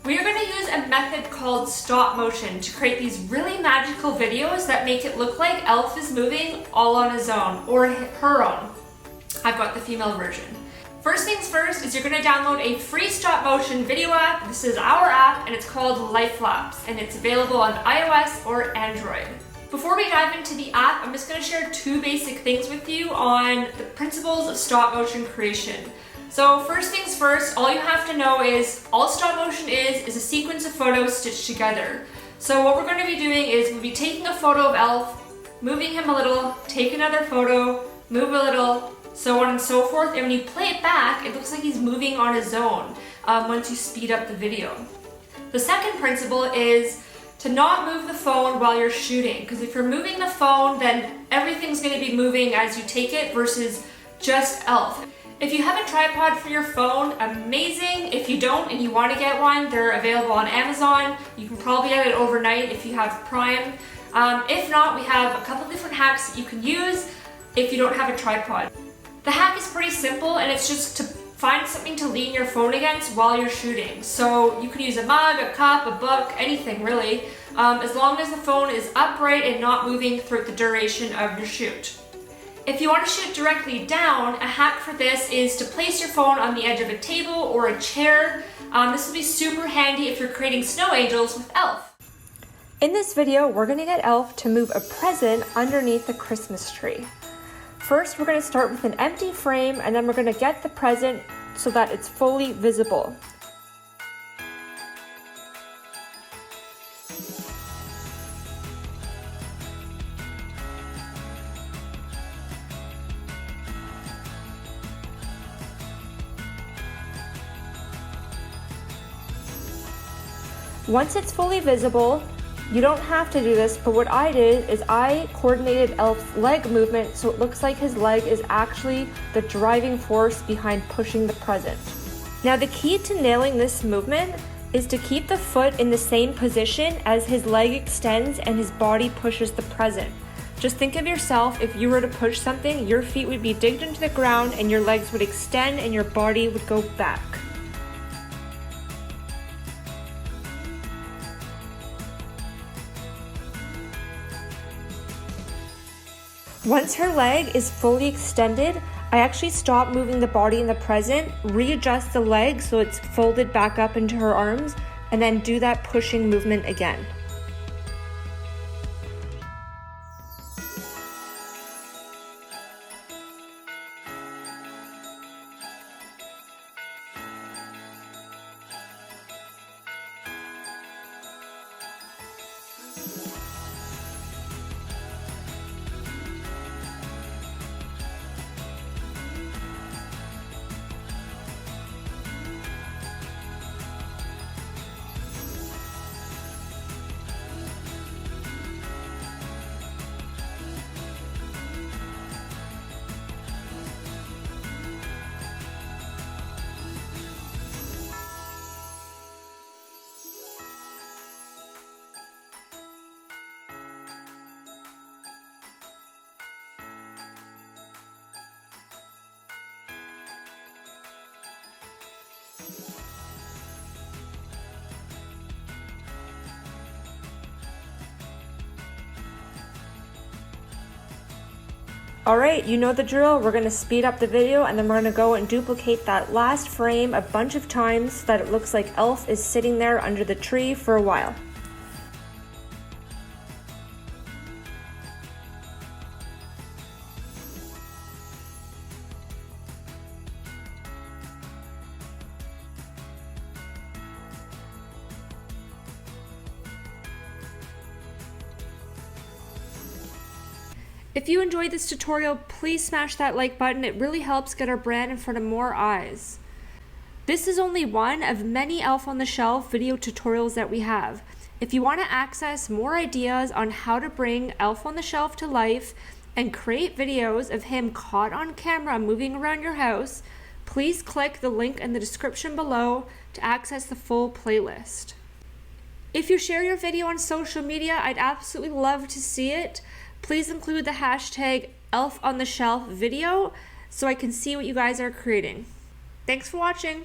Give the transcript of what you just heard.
We are going to use a method called stop motion to create these really magical videos that make it look like Elf is moving all on his own, or her own. I've got the female version. First things first is you're going to download a free stop motion video app. This is our app and it's called Lapse, and it's available on iOS or Android. Before we dive into the app, I'm just going to share two basic things with you on the principles of stop motion creation. So first things first, all you have to know is all stop motion is a sequence of photos stitched together. So what we're going to be doing is we'll be taking a photo of Elf, moving him a little, take another photo, move a little, so on and so forth. And when you play it back, it looks like he's moving on his own once you speed up the video. The second principle is to not move the phone while you're shooting, because if you're moving the phone, then everything's going to be moving as you take it versus just Elf. If you have a tripod for your phone, amazing. If you don't and you want to get one, they're available on Amazon. You can probably get it overnight if you have Prime. If not, we have a couple different hacks that you can use if you don't have a tripod. The hack is pretty simple, and it's just to find something to lean your phone against while you're shooting. So you can use a mug, a cup, a book, anything really, as long as the phone is upright and not moving throughout the duration of your shoot. If you want to shoot directly down, a hack for this is to place your phone on the edge of a table or a chair. This will be super handy if you're creating snow angels with Elf. In this video, we're going to get Elf to move a present underneath the Christmas tree. First, we're going to start with an empty frame, and then we're going to get the present so that it's fully visible. Once it's fully visible, you don't have to do this, but what I did is I coordinated Elf's leg movement so it looks like his leg is actually the driving force behind pushing the present. Now the key to nailing this movement is to keep the foot in the same position as his leg extends and his body pushes the present. Just think of yourself, if you were to push something, your feet would be digged into the ground and your legs would extend and your body would go back. Once her leg is fully extended, I actually stop moving the body in the present, readjust the leg so it's folded back up into her arms, and then do that pushing movement again. Alright, you know the drill. We're going to speed up the video and then we're going to go and duplicate that last frame a bunch of times so that it looks like Elf is sitting there under the tree for a while. If you enjoyed this tutorial, please smash that like button. It really helps get our brand in front of more eyes. This is only one of many Elf on the Shelf video tutorials that we have. If you want to access more ideas on how to bring Elf on the Shelf to life and create videos of him caught on camera moving around your house, please click the link in the description below to access the full playlist. If you share your video on social media, I'd absolutely love to see it. Please include the hashtag ElfOnTheShelfVideo so I can see what you guys are creating. Thanks for watching.